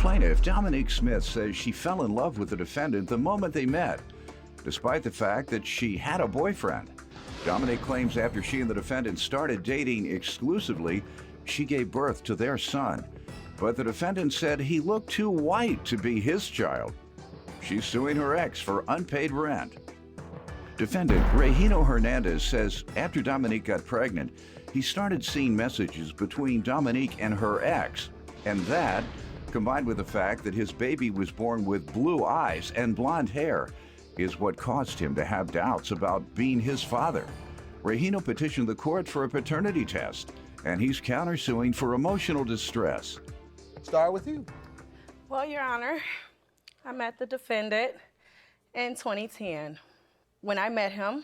plaintiff, Dominique Smith, says she fell in love with the defendant the moment they met, despite the fact that she had a boyfriend. Dominique claims after she and the defendant started dating exclusively, she gave birth to their son. But the defendant said he looked too white to be his child. She's suing her ex for unpaid rent. Defendant Regino Hernandez says after Dominique got pregnant, he started seeing messages between Dominique and her ex, and that, combined with the fact that his baby was born with blue eyes and blonde hair, is what caused him to have doubts about being his father. Regino petitioned the court for a paternity test, and he's countersuing for emotional distress. Start with you. Well, Your Honor, I met the defendant in 2010. When I met him,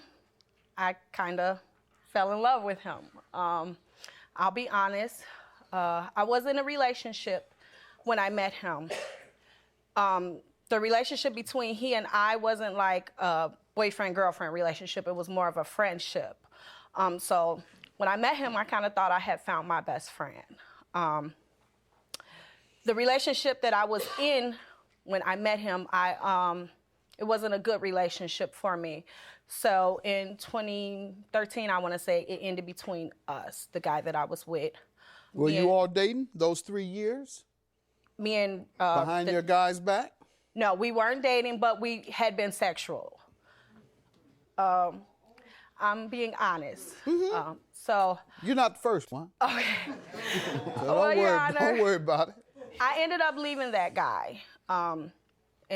I kind of fell in love with him. I'll be honest, I was in a relationship when I met him. The relationship between he and I wasn't like a boyfriend-girlfriend relationship. It was more of a friendship. So when I met him, I kind of thought I had found my best friend. The relationship that I was in when I met him, it wasn't a good relationship for me. So in 2013, I want to say, it ended between us, the guy that I was with. Were you all dating those 3 years? Me and... Behind your guy's back? No, we weren't dating, but we had been sexual. I'm being honest. Mm-hmm. So... You're not the first one. Okay. So Well, Your Honor, don't worry about it. I ended up leaving that guy in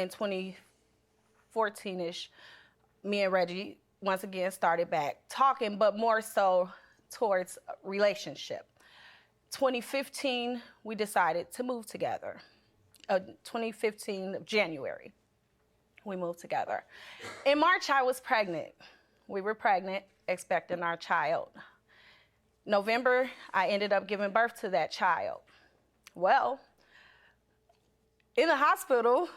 2014-ish. Me and Reggie, once again, started back talking, but more so towards a relationship. 2015, we decided to move together. 2015, January, we moved together. In March, I was pregnant. We were pregnant, expecting our child. November, I ended up giving birth to that child. Well, in the hospital,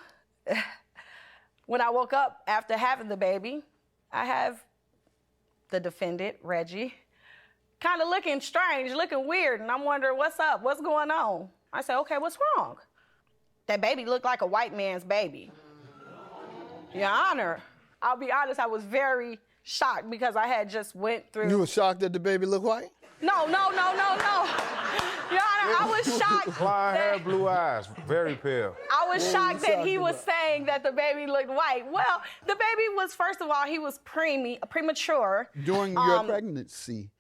when I woke up after having the baby, I have the defendant, Reggie, kind of looking strange, looking weird, and I'm wondering, what's up? What's going on? I said, okay, what's wrong? That baby looked like a white man's baby. Your Honor, I'll be honest, I was very shocked because I had just went through... You were shocked that the baby looked white? No. Your Honor, I was shocked. Blonde hair, blue eyes, very pale. I was shocked that he was about? saying that the baby looked white. Well, the baby was, first of all, he was premature. During your pregnancy,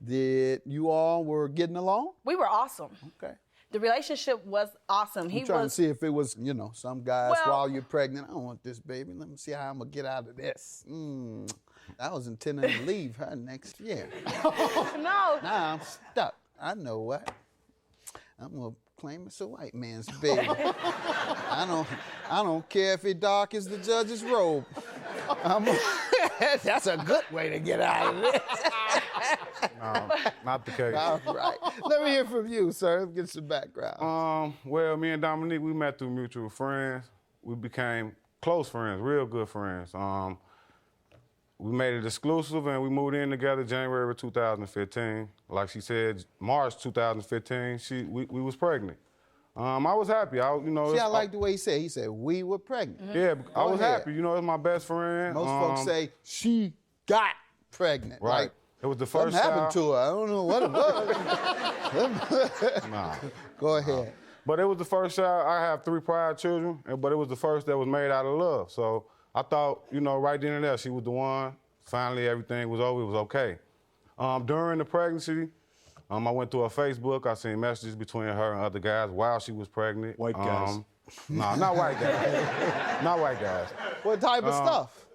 did you all were getting along? We were awesome. Okay. The relationship was awesome. I'm trying to see if it was, some guys, Well, while you're pregnant, I don't want this baby. Let me see how I'm going to get out of this. I was intending to leave her next year. No. Now I'm stuck. I know what. I'm going to claim it's a white man's baby. I don't care if it dark as the judge's robe. That's a good way to get out of this. No, not the case. All right. Let me hear from you, sir. Get some background. Well, me and Dominique, we met through mutual friends. We became close friends, real good friends. We made it exclusive and we moved in together January of 2015. Like she said, March 2015, we was pregnant. I was happy. See, I like the way he said we were pregnant. Mm-hmm. Yeah, I was ahead. happy. It's my best friend. Most folks say she got pregnant. Right. Like, it was the something first happened to her. I don't know what it was. Nah. Go ahead. But it was the first child. I have 3 prior children, but it was the first that was made out of love. So I thought, right then and there, she was the one. Finally, everything was over. It was okay. During the pregnancy, I went through her Facebook. I seen messages between her and other guys while she was pregnant. White guys. No, not white guys. Not white guys. What type of stuff?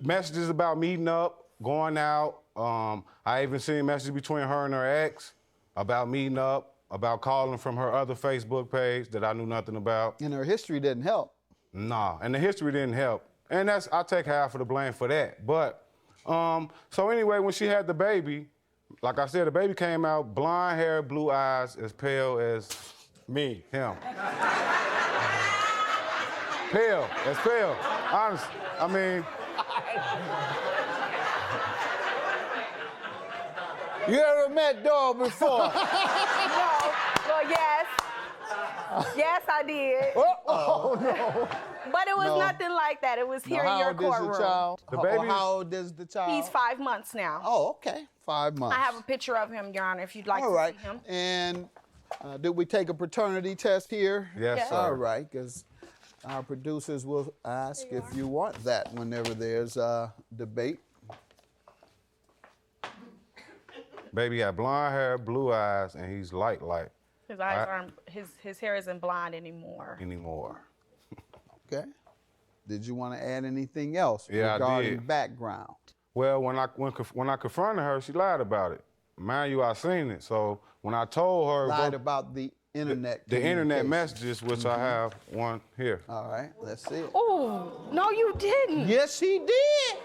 Messages about meeting up, going out. I even seen messages between her and her ex about meeting up, about calling from her other Facebook page that I knew nothing about. And her history didn't help. Nah, and the history didn't help. And I take half of the blame for that. But, so anyway, when she had the baby, like I said, the baby came out, blonde hair, blue eyes, as pale as me, him. Pale, as pale. Honest, I mean. You ever met Dog before? No. Well, yes. Yes, I did. Oh, no. But it was No. nothing like that. It was here Now, in your how old is courtroom. the child? The Or baby- how old is the child? He's 5 months now. Oh, okay. 5 months. I have a picture of him, Your Honor, if you'd like All to right. see him. And did we take a paternity test here? Yes, Yes. sir. All right, because our producers will ask if you want that whenever there's a debate. Baby got blonde hair, blue eyes, and he's light His eyes aren't, his hair isn't blonde anymore. anymore. Okay. Did you want to add anything else Yeah, I regarding did. background? Well, when I confronted her, she lied about it. Mind you, I seen it. So when I told her Lied about the internet. the internet communication. messages, which I have one here. All right, let's see it. Oh, no, you didn't. Yes, he did.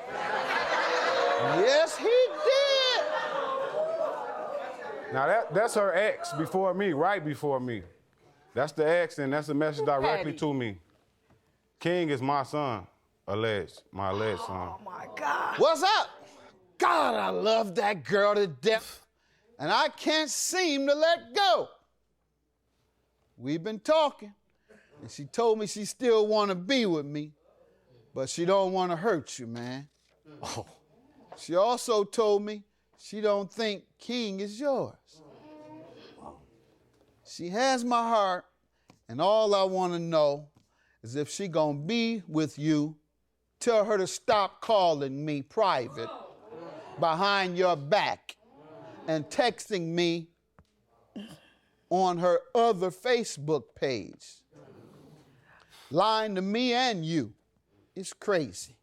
Yes, he did. Now that's her ex before me, right before me. That's the ex, and that's a message directly Petty. to me. King is my son, my alleged son. Oh, my God. What's up? God, I love that girl to death, and I can't seem to let go. We've been talking, and she told me she still want to be with me, but she don't want to hurt you, man. Oh. She also told me she don't think King is yours. She has my heart, and all I want to know is if she gonna be with you. Tell her to stop calling me private behind your back and texting me on her other Facebook page. Lying to me and you. It's crazy.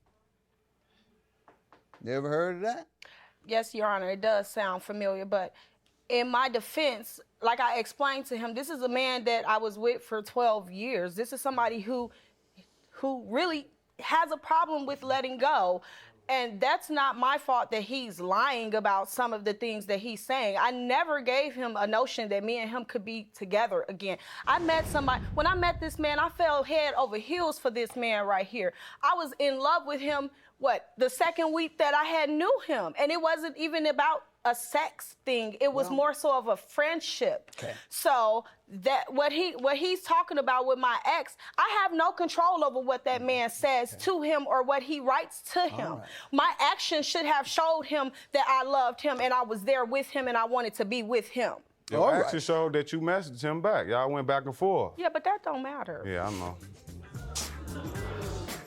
You ever heard of that? Yes, Your Honor, it does sound familiar, but in my defense, like I explained to him, this is a man that I was with for 12 years. This is somebody who really has a problem with letting go. And that's not my fault that he's lying about some of the things that he's saying. I never gave him a notion that me and him could be together again. When I met this man, I fell head over heels for this man right here. I was in love with him, the second week that I had knew him. And it wasn't even about a sex thing. It was more so of a friendship. Okay. So that what he's talking about with my ex, I have no control over what that man says to him or what he writes to him. right. My actions should have showed him that I loved him and I was there with him and I wanted to be with him. Your All right. action showed that you messaged him back. Y'all went back and forth. Yeah, but that don't matter. Yeah, I know.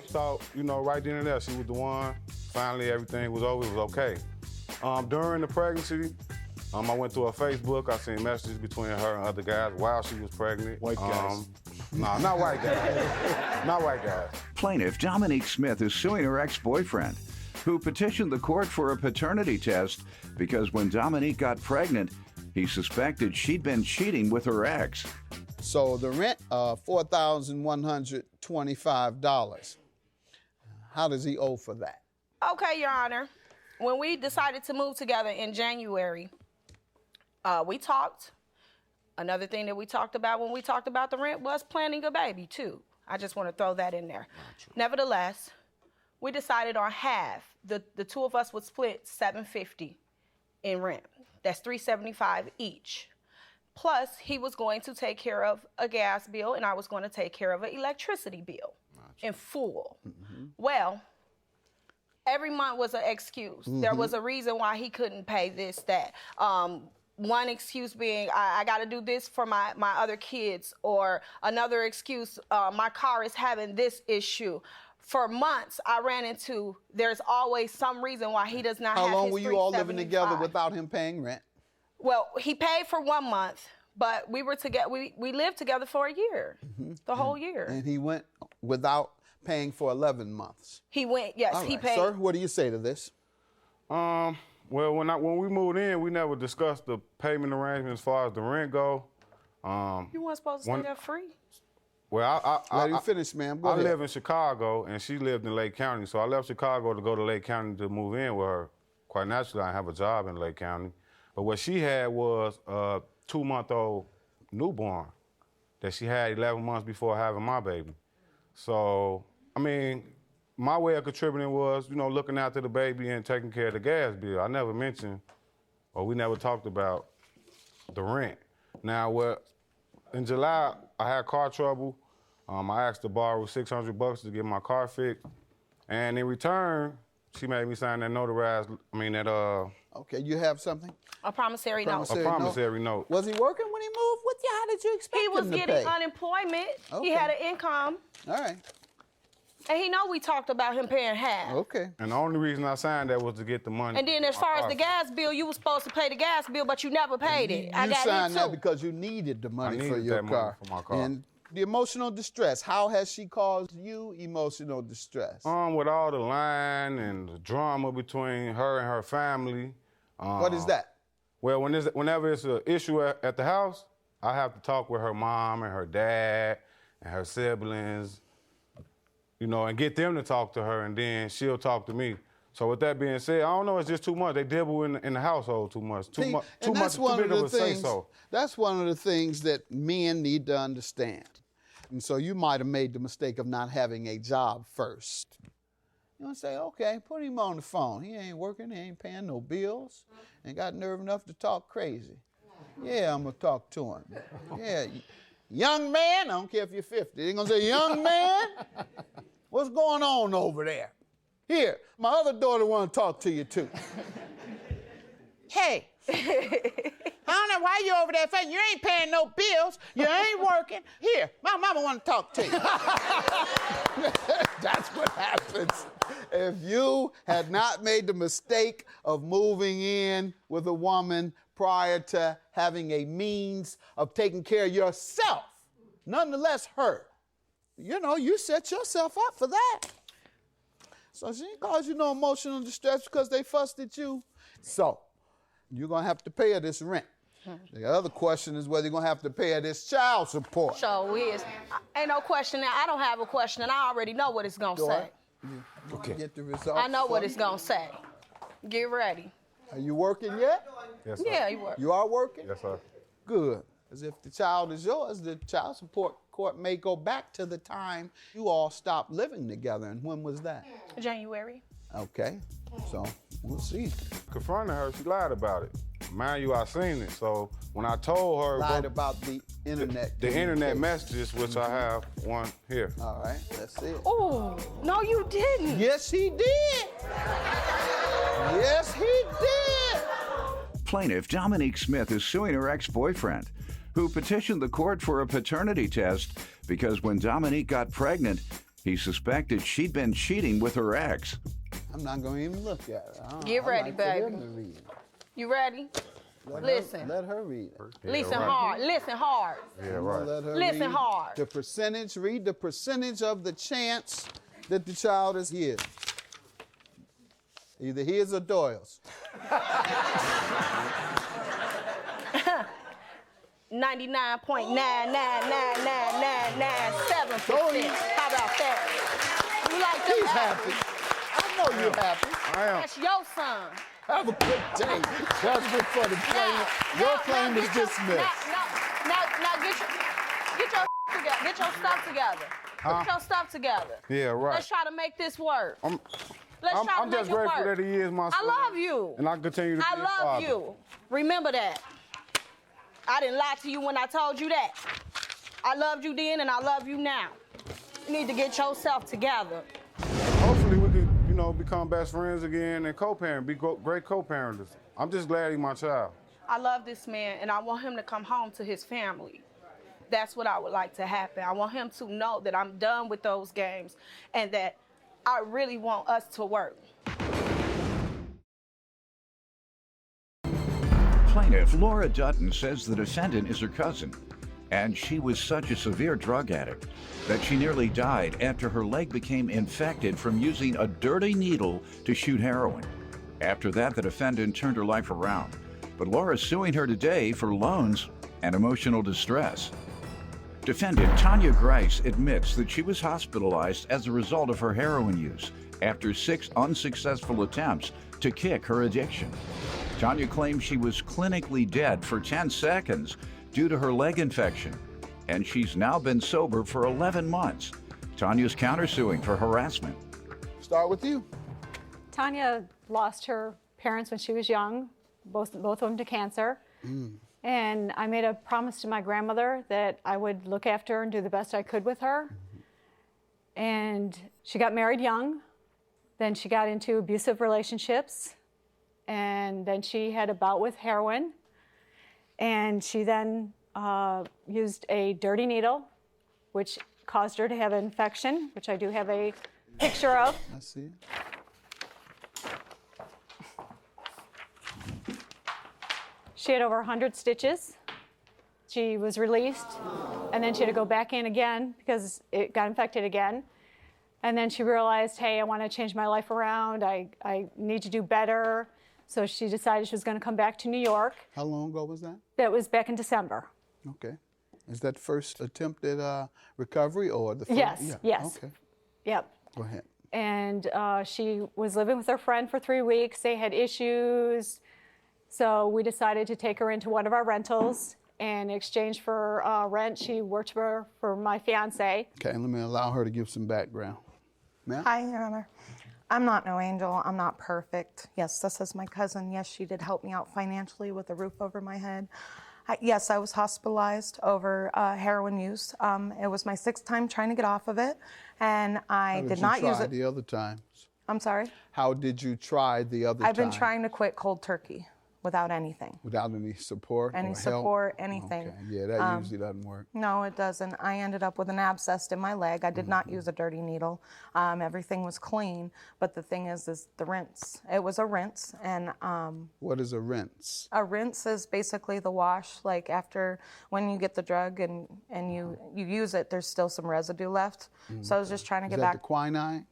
So, right then and there, she was the one. Finally, everything was over. It was okay. During the pregnancy, I went through her Facebook. I seen messages between her and other guys while she was pregnant. White guys. No, not white guys. Not white guys. Plaintiff Dominique Smith is suing her ex-boyfriend, who petitioned the court for a paternity test because when Dominique got pregnant, he suspected she'd been cheating with her ex. So the rent, $4,125. How does he owe for that? Okay, Your Honor. When we decided to move together in January, we talked. Another thing that we talked about when we talked about the rent was planning a baby, too. I just want to throw that in there. Nevertheless, we decided on half. The two of us would split $750 in rent. That's $375 each. Plus, he was going to take care of a gas bill, and I was going to take care of an electricity bill in full. Well, every month was an excuse. There was a reason why he couldn't pay this, that. One excuse being, I got to do this for my other kids, or another excuse, my car is having this issue. For months, I ran into, there's always some reason why he does not have his How long were you all living together $375. without him paying rent? Well, he paid for 1 month, but we were together. We lived together for a year, the whole year. And he went without paying for 11 months. He went, yes, All he right. paid. Sir, what do you say to this? Well, when we moved in, we never discussed the payment arrangement as far as the rent go. You weren't supposed to stay there free. Well, Let him finish, ma'am. Go I ahead. live in Chicago, and she lived in Lake County, so I left Chicago to go to Lake County to move in with her. Quite naturally, I have a job in Lake County. But what she had was a 2-month-old newborn that she had 11 months before having my baby. So, my way of contributing was, looking after the baby and taking care of the gas bill. I never mentioned, or we never talked about the rent. Now, In July, I had car trouble. I asked to borrow $600 to get my car fixed. And in return, she made me sign that Okay, you have something? A promissory note. a promissory note. Was he working when he moved with you? How did you expect He him was to getting pay? unemployment. Okay. He had an income. All right, And he know we talked about him paying half. okay. And the only reason I signed that was to get the money. And then as far as the gas bill, you were supposed to pay the gas bill, but you never paid it. I You got signed it that too. because you needed the money for needed your that money car. for my car. And the emotional distress, how has she caused you emotional distress? With all the lying and the drama between her and her family. What is that? Well, whenever it's an issue at the house, I have to talk with her mom and her dad and her siblings, and get them to talk to her, and then she'll talk to me. So with that being said, I don't know, it's just too much. They dibble in the household too much. Too much, too big of a say-so. That's one of the things that men need to understand. And so you might have made the mistake of not having a job first. You want to say, okay, put him on the phone. He ain't working, he ain't paying no bills, ain't got nerve enough to talk crazy. Yeah, I'm going to talk to him. Yeah, young man, I don't care if you're 50. They're going to say, young man, what's going on over there? Here, my other daughter want to talk to you too. Hey, I don't know why you over there fighting. You ain't paying no bills. You ain't working. Here, my mama want to talk to you. That's what happens. If you had not made the mistake of moving in with a woman prior to having a means of taking care of yourself, nonetheless her, you set yourself up for that. So she didn't cause you no emotional distress because they fussed at you. So you're going to have to pay her this rent. The other question is whether you're going to have to pay her this child support. So is. Ain't no question now. I don't have a question, and I already know what it's going to say. Okay. Get the results. I know what it's going to say. Get ready. Are you working yet? Yes, sir. Yeah, you work. You are working? Yes, sir. Good. As if the child is yours, the child support court may go back to the time you all stopped living together. And when was that? January. Okay. So we'll see. Confronting her, she lied about it. Mind you, I seen it. So when I told her Lied about the internet. the internet communication. messages, which I have one here. All right, let's see it. Oh, no, you didn't. Yes, he did. Yes, he did. Plaintiff Dominique Smith is suing her ex-boyfriend, who petitioned the court for a paternity test because when Dominique got pregnant, he suspected she'd been cheating with her ex. I'm not going to even look at it. Get ready, for them baby. to read it. You ready? Listen. Let her read it. Listen hard. Listen hard. Yeah, right. Let her Listen read hard. the percentage. Read the percentage of the chance that the child is his. Either his or Doyle's. 99.9999997%. How about that? You like them He's apples? happy. I know you're happy. I am. That's your son. Have a good day. Judgment for the plaintiff. Your claim is dismissed. Now get your together. Get your stuff together. Get your stuff together. Yeah, right. Let's try to make this work. I'm Make just it grateful work. that he is my son. I love you. And I continue to be I his love father. you. Remember that. I didn't lie to you when I told you that. I loved you then and I love you now. You need to get yourself together. Hopefully we could, become best friends again and co-parent, be great co-parenters. I'm just glad he's my child. I love this man and I want him to come home to his family. That's what I would like to happen. I want him to know that I'm done with those games and that I really want us to work. Plaintiff Laura Dutton says the defendant is her cousin, and she was such a severe drug addict that she nearly died after her leg became infected from using a dirty needle to shoot heroin. After that, the defendant turned her life around. But Laura's suing her today for loans and emotional distress. Defendant Tanya Grice admits that she was hospitalized as a result of her heroin use after 6 unsuccessful attempts to kick her addiction. Tanya claims she was clinically dead for 10 seconds due to her leg infection, and she's now been sober for 11 months. Tanya's countersuing for harassment. Start with you. Tanya lost her parents when she was young, both of them to cancer. And I made a promise to my grandmother that I would look after her and do the best I could with her. And she got married young. Then she got into abusive relationships. And then she had a bout with heroin. And she then used a dirty needle, which caused her to have an infection, which I do have a picture of. I see it. She had over 100 stitches. She was released, and then she had to go back in again because it got infected again. And then she realized, hey, I want to change my life around. I need to do better. So she decided she was going to come back to New York. How long ago was that? That was back in December. Okay. Is that first attempt at recovery or the first? Yes, Yeah. yes. Okay. Yep. Go ahead. And she was living with her friend for 3 weeks. They had issues. So we decided to take her into one of our rentals. And in exchange for rent, she worked for my fiance. Okay, let me allow her to give some background. Ma'am? Hi, Your Honor. I'm not no angel. I'm not perfect. Yes, this is my cousin. Yes, she did help me out financially with a roof over my head. Yes, I was hospitalized over heroin use. It was my 6th time trying to get off of it, and I did not use it. The other times? I'm sorry? How did you try the other time? I've been trying to quit cold turkey without anything. Without any support or Any help? support, anything. Okay, yeah, that usually doesn't work. No, it doesn't. I ended up with an abscess in my leg. I did not use a dirty needle. Everything was clean, but the thing is the rinse. It was a rinse, and What is a rinse? a rinse is basically the wash. Like after when you get the drug and you use it, there's still some residue left. So I was just trying to Is get that back. the quinine?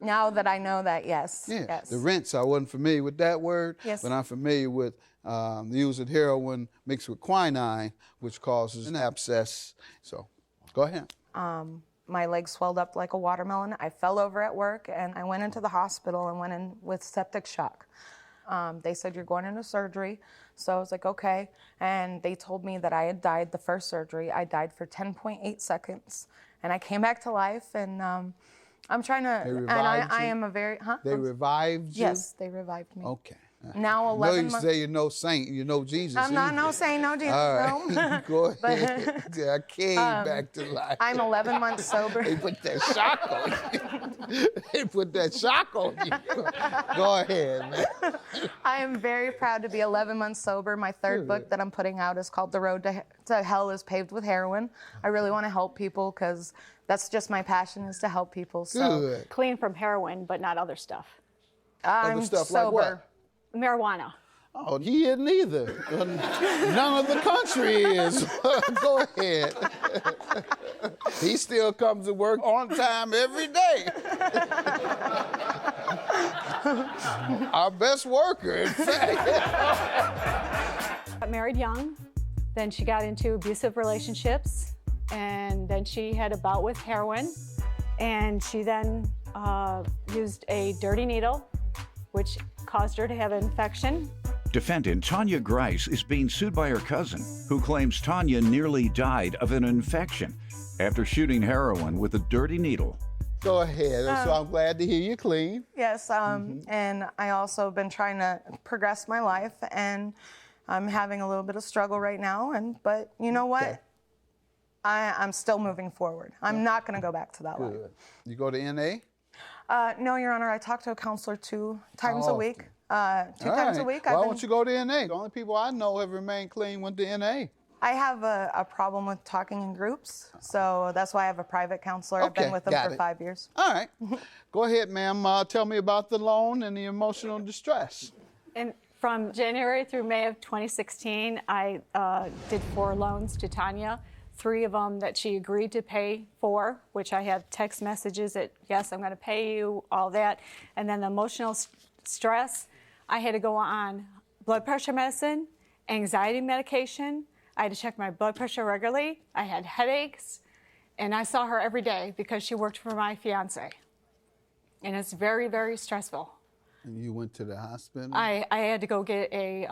Now that I know that, yes. Yeah, Yes. the rinse, I wasn't familiar with that word, Yes. but I'm familiar with using heroin mixed with quinine, which causes an abscess. So, go ahead. My leg swelled up like a watermelon. I fell over at work, and I went into the hospital and went in with septic shock. They said, you're going into surgery. So I was like, okay. And they told me that I had died the first surgery. I died for 10.8 seconds. And I came back to life, and I'm trying to, They and revived I you? am a very, They revived you? Yes, they revived me. Okay. Now I know 11 you months. say you're no saint, you know Jesus. I'm not either. no saying no Jesus, All no. right, go ahead. I came back to life. I'm 11 months sober. They put that shock on you. They put that shock on you. Go ahead, man. I am very proud to be 11 months sober. My third book that I'm putting out is called The Road to Hell is Paved with Heroin. I really want to help people because that's just my passion, is to help people. So Good. Clean from heroin, but not other stuff. I'm Other stuff sober. like what? Marijuana. Oh, he isn't either. None of the country is. Go ahead. He still comes to work on time every day. Our best worker, in fact. Got married young. Then she got into abusive relationships. And then she had a bout with heroin. And she then used a dirty needle, which caused her to have an infection. Defendant Tanya Grice is being sued by her cousin, who claims Tanya nearly died of an infection after shooting heroin with a dirty needle. Go ahead. So I'm glad to hear you clean. Yes, and I also been trying to progress my life, and I'm having a little bit of struggle right now. But you know what? Okay. I'm still moving forward. I'm not going to go back to that life. Good. You go to NA? No, Your Honor, I talk to a counselor 2 times a week. 2 All times a right. week. Why don't you go to NA? The only people I know have remained clean went to NA. I have a problem with talking in groups, so that's why I have a private counselor. I've been Okay, with them got for it. 5 years. All right. Go ahead, ma'am. Tell me about the loan and the emotional distress. And from January through May of 2016, I did 4 loans to Tanya. 3 of them that she agreed to pay for, which I have text messages that, yes, I'm going to pay you, all that. And then the emotional stress, I had to go on blood pressure medicine, anxiety medication. I had to check my blood pressure regularly. I had headaches. And I saw her every day because she worked for my fiance. And it's very, very stressful. And you went to the hospital? I had to go get a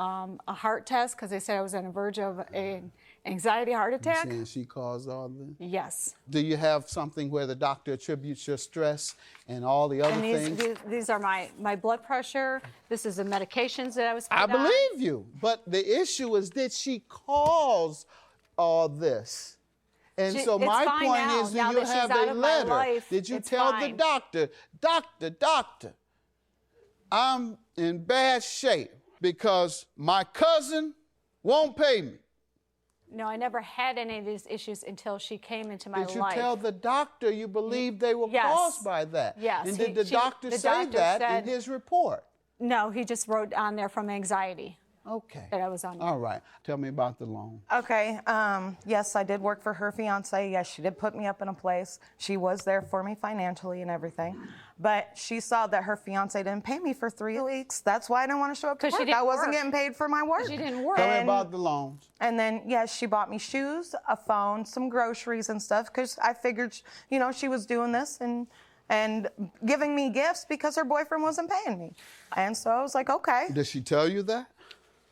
heart test because they said I was on the verge of an anxiety heart attack. You saying she caused all this? Yes. Do you have something where the doctor attributes your stress and all the other And things? these are my blood pressure. This is the medications that I was put I on. believe you. But the issue is, did she cause all this? And so It's my fine point now. is, do Now you that she's have out a of my letter? life, Did you it's tell fine. the doctor, I'm in bad shape because my cousin won't pay me? No, I never had any of these issues until she came into my Did you life. tell the doctor you believe they were Yes. caused by that? Yes. And did the doctor say that in his report? No, he just wrote on there from anxiety Okay. that I was on. All right. Tell me about the loan. Okay, yes, I did work for her fiance. Yes, she did put me up in a place. She was there for me financially and everything. But she saw that her fiance didn't pay me for 3 weeks. That's why I didn't want to show up to 'Cause she work. didn't I wasn't work. getting paid for my work. She didn't work. Tell me And- about the loans. And then, yes, she bought me shoes, a phone, some groceries and stuff, because I figured, you know, she was doing this and giving me gifts because her boyfriend wasn't paying me. And so I was like, okay. Did she tell you that?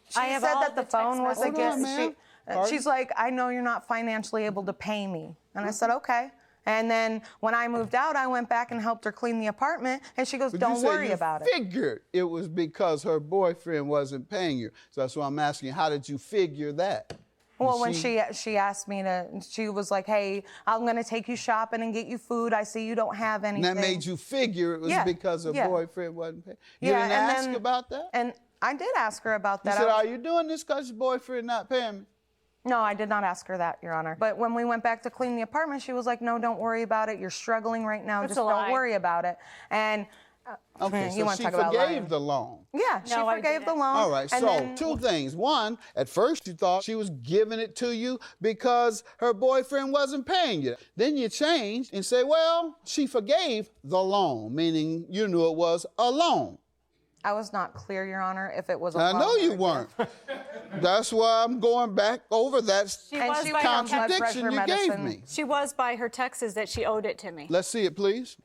She I have said all that the the text phone was a messages. Hold on, gift. ma'am. Pardon? She's like, I know you're not financially able to pay me. And I said, okay. And then when I moved out, I went back and helped her clean the apartment. And she goes, But don't you said worry you about it. figured it was because her boyfriend wasn't paying you. So that's why I'm asking you, how did you figure that? Well, when she asked me to, she was like, hey, I'm going to take you shopping and get you food. I see you don't have anything. And that made you figure it was Yeah, because her yeah. boyfriend wasn't paying. You Yeah, didn't and ask then- about that? And I did ask her about You that. said, I was- are you doing this because your boyfriend not paying me? No, I did not ask her that, Your Honor. But when we went back to clean the apartment, she was like, no, don't worry about it. You're struggling right now. That's Just a don't lie. worry about it. And Okay, you so wanna she talk about lying. forgave the loan. yeah, she No, I forgave the didn't. loan. All right, and so then- two things. One, at first you thought she was giving it to you because her boyfriend wasn't paying you. Then you changed and say, well, she forgave the loan, meaning you knew it was a loan. I was not clear, Your Honor, if it was a I loan know or you a weren't. gift. That's why I'm going back over that And she was by her on blood contradiction pressure you medicine. gave me. She was by her texts that she owed it to me. Let's see it, please.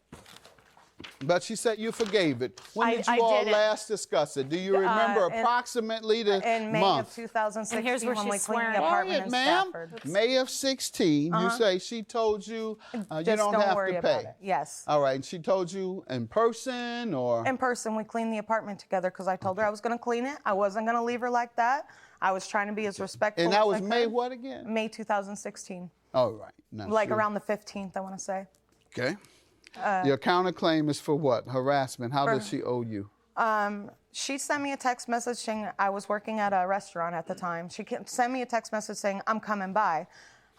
But she said you forgave it. When I did you all didn't. last discuss it? Do you remember approximately the In May month? of 2016, And here's where when we she's cleaned swearing. the apartment Quiet, in ma'am. Stafford. May of 16, you say she told you you Just don't have worry to about pay. it. Yes. All right, and she told you in person or? In person, we cleaned the apartment together because I told her I was going to clean it. I wasn't going to leave her like that. I was trying to be as respectful And as that I was could. May what again? May 2016. All right. Now, Like sure. around the 15th, I want to say. Okay. Your counterclaim is for what? Harassment. How does she owe you? She sent me a text message saying I was working at a restaurant at the time. She sent me a text message saying, I'm coming by.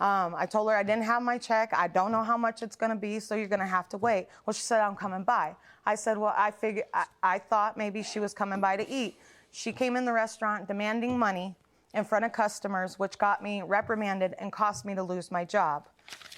I told her I didn't have my check. I don't know how much it's going to be, so you're going to have to wait. Well, she said, I'm coming by. I said, well, I thought maybe she was coming by to eat. She came in the restaurant demanding money in front of customers, which got me reprimanded and cost me to lose my job.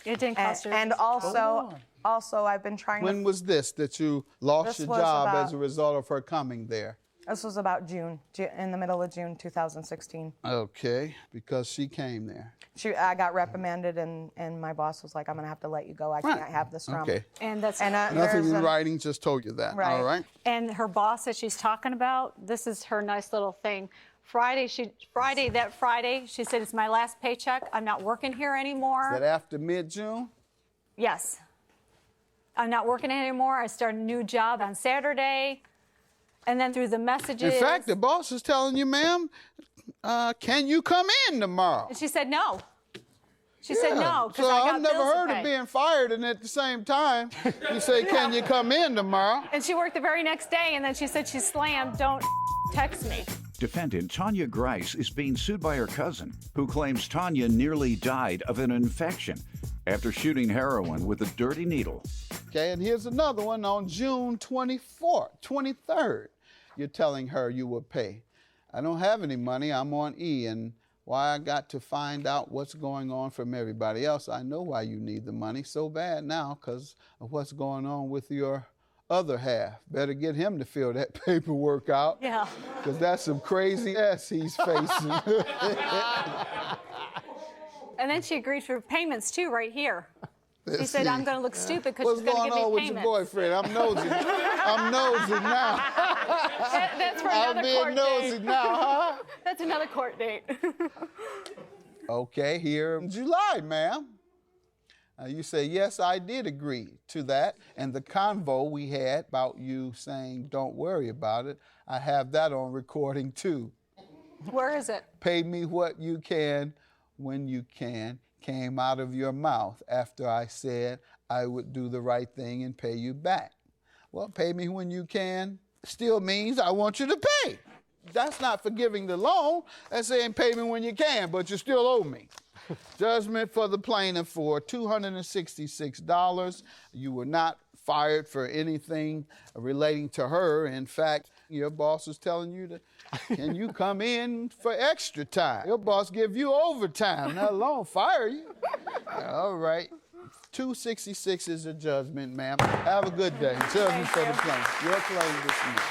It didn't cost her. And also, I've been trying When to. was this that you lost This your was job about- as a result of her coming there? This was about June, in the middle of June 2016. Okay, because she came there. I got reprimanded, and my boss was like, I'm going to have to let you go. I can't have this from. Okay. And that's Nothing there's in a- writing, just told you that. Right. All right. And her boss that she's talking about, this is her nice little thing. Friday, she said, it's my last paycheck. I'm not working here anymore. That after mid-June? Yes. I'm not working anymore. I start a new job on Saturday. And then through the messages. In fact, the boss is telling you, ma'am, can you come in tomorrow? And she said no. She said no, because So I got I've never bills to heard pay. of being fired, and at the same time, you say, can you come in tomorrow? And she worked the very next day, and then she said she's slammed. Don't text me. Defendant Tanya Grice is being sued by her cousin, who claims Tanya nearly died of an infection after shooting heroin with a dirty needle. Okay, and here's another one on June 23rd. You're telling her you will pay. I don't have any money. I'm on E, and why I got to find out what's going on from everybody else. I know why you need the money so bad now because of what's going on with your other half. Better get him to fill that paperwork out. Yeah. Because that's some crazy ass he's facing. And then she agreed for payments too, right here. She said, I'm going to look stupid because What's she's going to going give me on with payments. your boyfriend? I'm nosy. I'm nosy now. That's for I'm another being court nosy date. now, huh? That's another court date. Okay, here in July, ma'am. You say, yes, I did agree to that. And the convo we had about you saying, don't worry about it, I have that on recording too. Where is it? Pay me what you can when you can came out of your mouth after I said I would do the right thing and pay you back. Well, pay me when you can still means I want you to pay. That's not forgiving the loan. That's saying pay me when you can, but you still owe me. Judgment for the plaintiff for $266. You were not fired for anything relating to her. In fact, your boss is telling you to, can you come in for extra time? Your boss give you overtime, not alone fire you. All right. 266 is a judgment, ma'am. Have a good day. Judgment for the plaintiff. Your claim dismissed.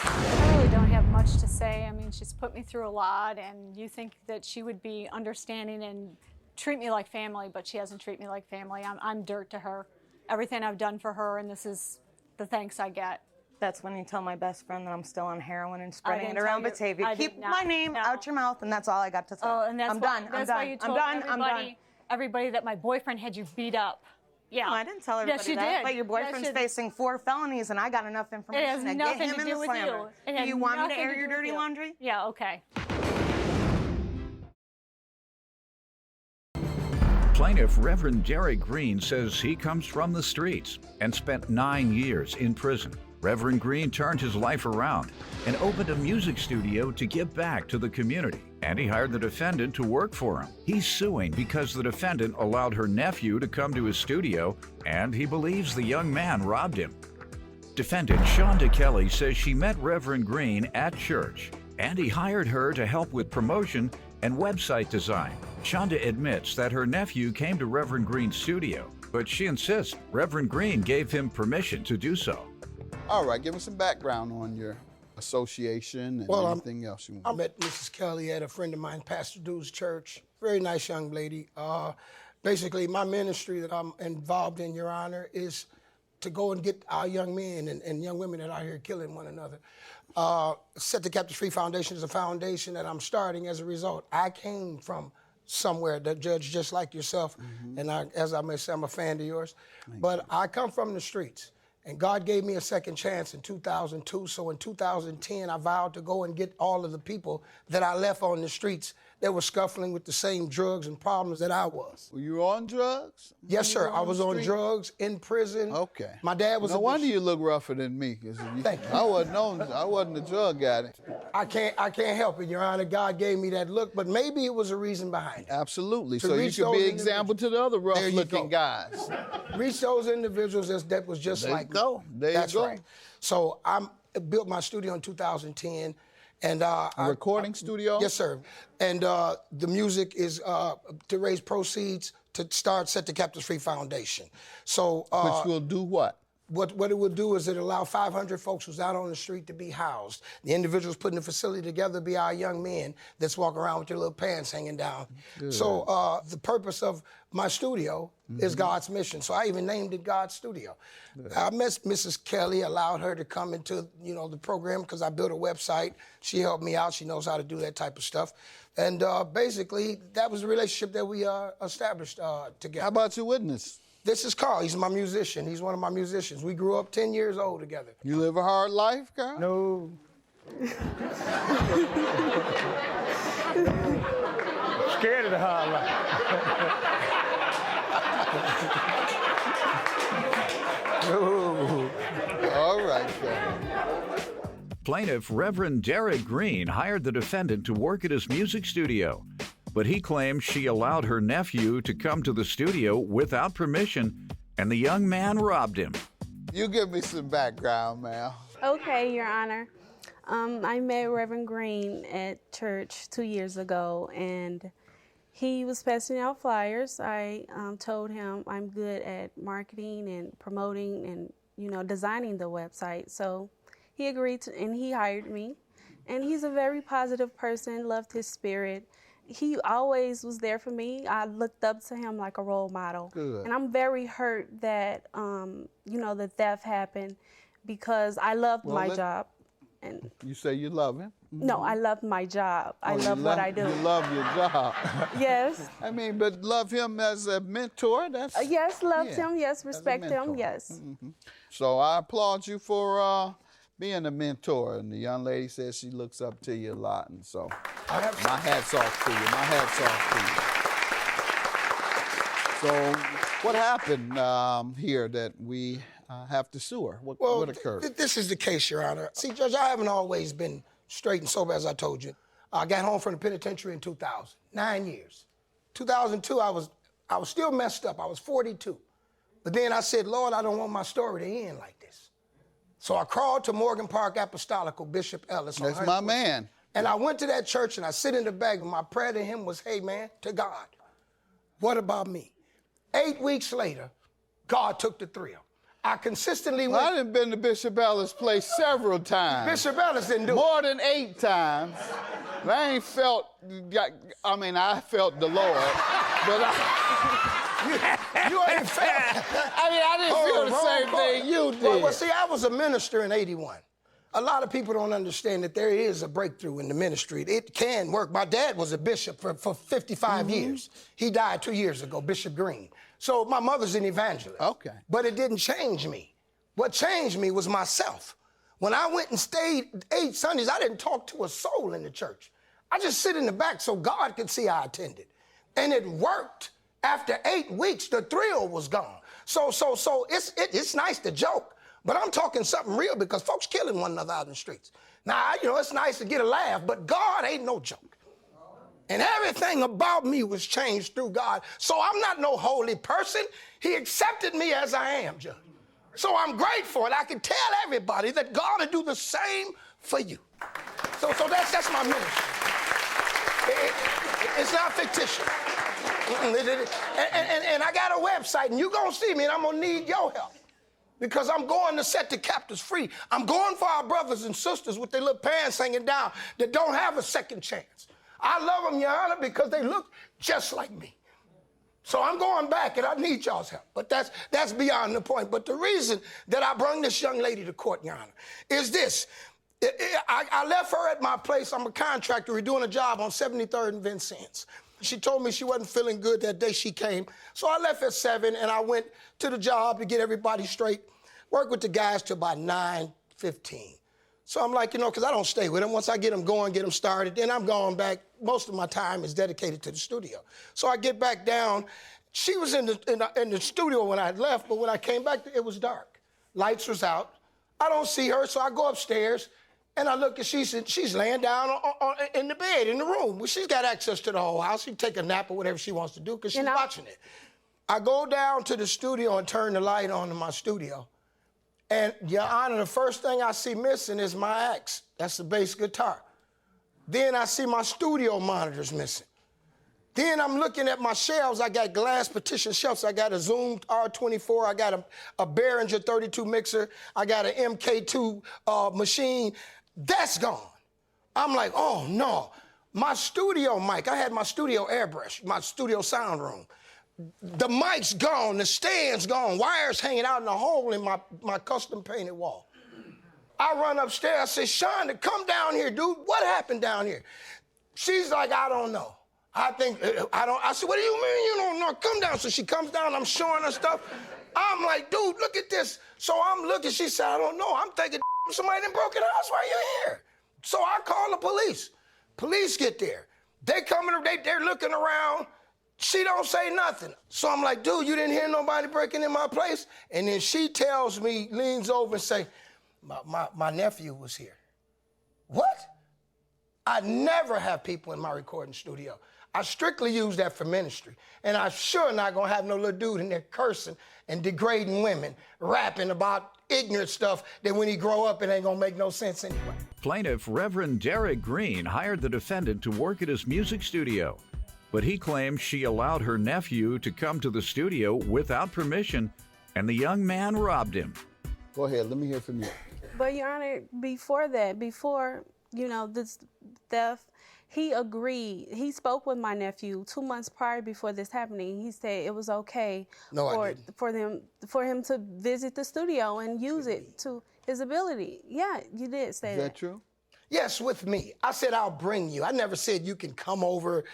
I really don't have much to say. I mean, she's put me through a lot, and you think that she would be understanding and treat me like family, but she hasn't treated me like family. I'm dirt to her. Everything I've done for her, and this is the thanks I get. That's when you tell my best friend that I'm still on heroin and spreading it didn't around tell you- Batavia. I Keep did not. my name No. out your mouth, and that's all I got to say. Oh, and that's I'm why, done. that's I'm why done. you I'm told done. I'm done. everybody that my boyfriend had you beat up. Yeah. No, I didn't tell everybody Yes, you that. did. But your boyfriend's facing 4 felonies, and I got enough It information has to get nothing him to in do the with slammer. you. It Do had you want me to nothing air do your with dirty you. laundry? Yeah, okay. Plaintiff Reverend Derek Green says he comes from the streets and spent 9 years in prison. Reverend Green turned his life around and opened a music studio to give back to the community. And he hired the defendant to work for him. He's suing because the defendant allowed her nephew to come to his studio, and he believes the young man robbed him. Defendant Shonda Kelly says she met Reverend Green at church, and he hired her to help with promotion and website design. Shonda admits that her nephew came to Reverend Green's studio, but she insists Reverend Green gave him permission to do so. All right, give me some background on your association and anything else you want. I met Mrs. Kelly at a friend of mine, Pastor Dude's church. Very nice young lady. Basically, my ministry that I'm involved in, Your Honor, is to go and get our young men and young women that are out here killing one another. Set the Captives Free Foundation is a foundation that I'm starting as a result. I came from somewhere, the judge, just like yourself, and as I may say, I'm a fan of yours. But I come from the streets. And God gave me a second chance in 2002. So in 2010, I vowed to go and get all of the people that I left on the streets that were scuffling with the same drugs and problems that I was. Were you on drugs? Yes, sir. I was on street? drugs, in prison. Okay. My dad was No a wonder you look rougher than me. 'Cause Thank you. I wasn't a drug addict. I can't help it, Your Honor. God gave me that look, but maybe it was a reason behind it. Absolutely. To So you reach could be those an example to the other There you rough-looking go. guys. Reach those individuals that was just There you like me. go. There you That's go. right. So I built my studio in 2010. And A recording studio? Yes, sir. And the music is to raise proceeds to Set the Captives Free Foundation. So Which will do what? What it would do is it allow 500 folks who's out on the street to be housed. The individuals putting the facility together be our young men that's walking around with their little pants hanging down. Good. So the purpose of my studio is God's mission. So I even named it God's Studio. I met Mrs. Kelly, allowed her to come into the program because I built a website. She helped me out. She knows how to do that type of stuff. And basically, that was the relationship that we established together. How about your witness? This is Carl. He's my musician. He's one of my musicians. We grew up 10 years old together. You live a hard life, Carl? No. Scared of the hard life. No. All right, Carl. Plaintiff Reverend Derek Green hired the defendant to work at his music studio, but he claims she allowed her nephew to come to the studio without permission, and the young man robbed him. You give me some background, ma'am. Okay, Your Honor. I met Reverend Green at church 2 years ago, and he was passing out flyers. I told him I'm good at marketing and promoting and, designing the website. So he agreed to, and he hired me. And he's a very positive person, loved his spirit. he always was there for me. I looked up to him like a role model. Good. And I'm very hurt that, the theft happened because I loved my job. And You say you love him? no, I loved my job. I love what I do. You love your job. Yes. I mean, but love him as a mentor, that's... Yes, loved Yeah, him. Yes, as a respect him. mentor. Yes. So I applaud you for being a mentor. And the young lady says she looks up to you a lot. And so my hat's off to you. My hat's off to you. So what happened here that we have to sue her? What occurred? This is the case, Your Honor. See, Judge, I haven't always been straight and sober, as I told you. I got home from the penitentiary in 2000, 9 years. 2002, I was still messed up. I was 42. But then I said, Lord, I don't want my story to end like this. So I crawled to Morgan Park Apostolical, Bishop Ellis. That's my man. And I went to that church and I sit in the back and my prayer to him was, hey, man, to God, what about me? 8 weeks later, God took the thrill. I consistently went. I done been to Bishop Ellis' place several times. Bishop Ellis didn't do it. More than 8 times. And I ain't felt, I felt the Lord, but You ain't felt. I didn't feel the same thing you did. Well, see, I was a minister in 81. A lot of people don't understand that there is a breakthrough in the ministry. It can work. My dad was a bishop for 55 years. He died 2 years ago, Bishop Green. So my mother's an evangelist. Okay. But it didn't change me. What changed me was myself. When I went and stayed 8 Sundays, I didn't talk to a soul in the church. I just sit in the back so God could see I attended. And it worked. After 8 weeks, the thrill was gone. So it's nice to joke, but I'm talking something real because folks killing one another out in the streets. Now, it's nice to get a laugh, but God ain't no joke. And everything about me was changed through God. So I'm not no holy person. He accepted me as I am, Judge. So I'm grateful, and I can tell everybody that God will do the same for you. So that's my ministry. It's not fictitious. And I got a website, and you're going to see me, and I'm going to need your help. Because I'm going to set the captives free. I'm going for our brothers and sisters with their little pants hanging down that don't have a second chance. I love them, Your Honor, because they look just like me. So I'm going back, and I need y'all's help. But that's beyond the point. But the reason that I brought this young lady to court, Your Honor, is this. I left her at my place. I'm a contractor. We're doing a job on 73rd and Vincennes. She told me she wasn't feeling good that day she came. So I left at 7, and I went to the job to get everybody straight. Worked with the guys till about 9:15. So I'm like, because I don't stay with them. Once I get them going, get them started, then I'm going back. Most of my time is dedicated to the studio. So I get back down. She was in the studio when I left, but when I came back, it was dark. Lights was out. I don't see her, so I go upstairs, and I look, and she's laying down in the bed in the room. Well, she's got access to the whole house. She can take a nap or whatever she wants to do because she's watching it. I go down to the studio and turn the light on in my studio. And, Your Honor, the first thing I see missing is my axe. That's the bass guitar. Then I see my studio monitors missing. Then I'm looking at my shelves. I got glass partition shelves. I got a Zoom R24. I got a Behringer 32 mixer. I got an MK2 machine. That's gone. I'm like, oh, no. My studio mic, I had my studio airbrush, my studio sound room. The mic's gone, the stand's gone, wires hanging out in a hole in my custom painted wall. I run upstairs, I say, Shonda, come down here, dude. What happened down here? She's like, I don't know. I said, what do you mean you don't know? Come down. So she comes down, I'm showing her stuff. I'm like, dude, look at this. So I'm looking, she said, I don't know. I'm thinking, somebody done broke in the house while you're here. So I call the police. Police get there. They coming, they're looking around. She don't say nothing. So I'm like, dude, you didn't hear nobody breaking in my place? And then she tells me, leans over and say, my nephew was here. What? I never have people in my recording studio. I strictly use that for ministry. And I'm sure not gonna have no little dude in there cursing and degrading women, rapping about ignorant stuff that when he grow up, it ain't gonna make no sense anyway. Plaintiff Reverend Derek Green hired the defendant to work at his music studio, but he claims she allowed her nephew to come to the studio without permission, and the young man robbed him. Go ahead, let me hear from you. But, Your Honor, before this theft, he agreed. He spoke with my nephew 2 months prior before this happening. He said it was okay for him to visit the studio and use it to his ability. Yeah, you did say that. Is that true? Yes, with me. I said I'll bring you. I never said you can come over.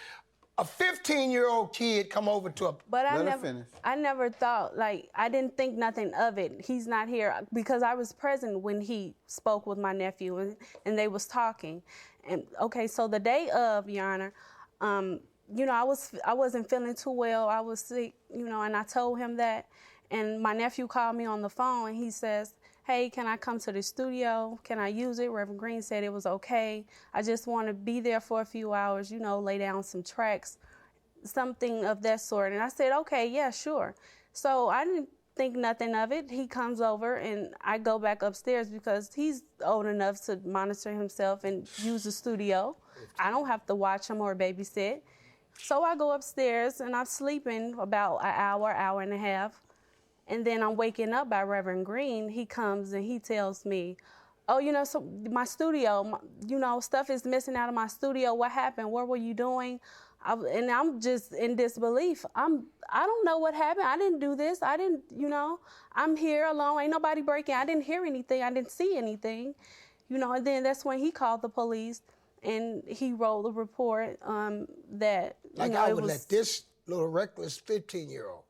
A 15-year-old kid come over to a... But I never thought, like, I didn't think nothing of it. He's not here because I was present when he spoke with my nephew and they was talking. And okay, so the day of, Your Honor, you know, I wasn't feeling too well. I was sick, you know, and I told him that. And my nephew called me on the phone and he says, hey, can I come to the studio? Can I use it? Reverend Green said it was okay. I just want to be there for a few hours, you know, lay down some tracks, something of that sort. And I said, okay, yeah, sure. So I didn't think nothing of it. He comes over and I go back upstairs because he's old enough to monitor himself and use the studio. I don't have to watch him or babysit. So I go upstairs and I'm sleeping about an hour and a half. And then I'm waking up by Reverend Green. He comes and he tells me, oh, you know, so my studio, you know, stuff is missing out of my studio. What happened? What were you doing? And I'm just in disbelief. I don't know what happened. I didn't do this. I didn't, you know, I'm here alone. Ain't nobody breaking. I didn't hear anything. I didn't see anything. You know, and then that's when he called the police and he wrote a report that, like, I would let this little reckless 15-year-old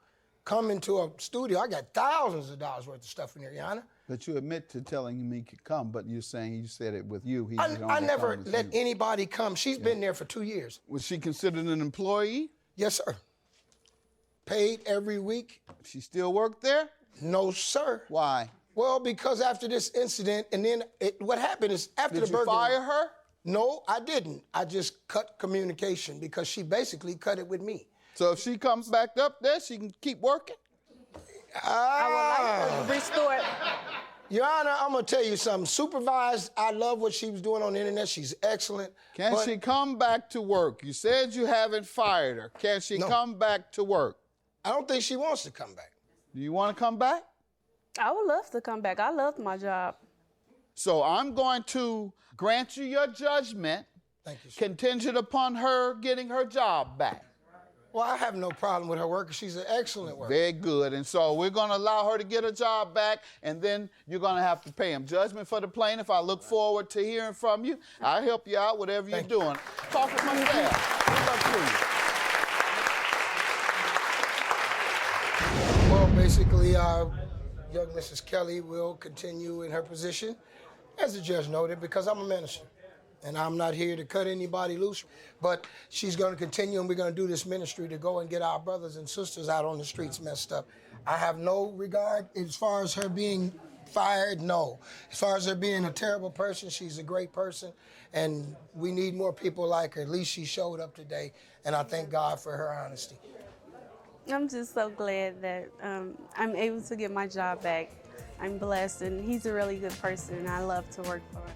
come into a studio. I got thousands of dollars worth of stuff in here, Your Honor. But you admit to telling him he could come, but you're saying you said it with you. I never let anybody come. She's been there for 2 years. Was she considered an employee? Yes, sir. Paid every week. She still worked there? No, sir. Why? Well, because after this incident, and then what happened is after the burglary. Did you fire her? No, I didn't. I just cut communication because she basically cut it with me. So if she comes back up there, she can keep working? I would like to restore it. Your Honor, I'm going to tell you something. Supervised, I love what she was doing on the internet. She's excellent. Can she come back to work? You said you haven't fired her. Can she come back to work? I don't think she wants to come back. Do you want to come back? I would love to come back. I loved my job. So I'm going to grant you your judgment. Thank you, sir. Contingent upon her getting her job back. Well, I have no problem with her work. She's an excellent worker. Very good. And so we're going to allow her to get her job back, and then you're going to have to pay him. Judgment for the plaintiff. I look forward to hearing from you. I'll help you out, whatever you're doing. Talk with my staff. Good luck to you. Well, basically, young Mrs. Kelly will continue in her position, as the judge noted, because I'm a minister. And I'm not here to cut anybody loose, but she's going to continue, and we're going to do this ministry to go and get our brothers and sisters out on the streets messed up. I have no regard as far as her being fired, no. As far as her being a terrible person, she's a great person, and we need more people like her. At least she showed up today, and I thank God for her honesty. I'm just so glad that I'm able to get my job back. I'm blessed, and he's a really good person, and I love to work for him.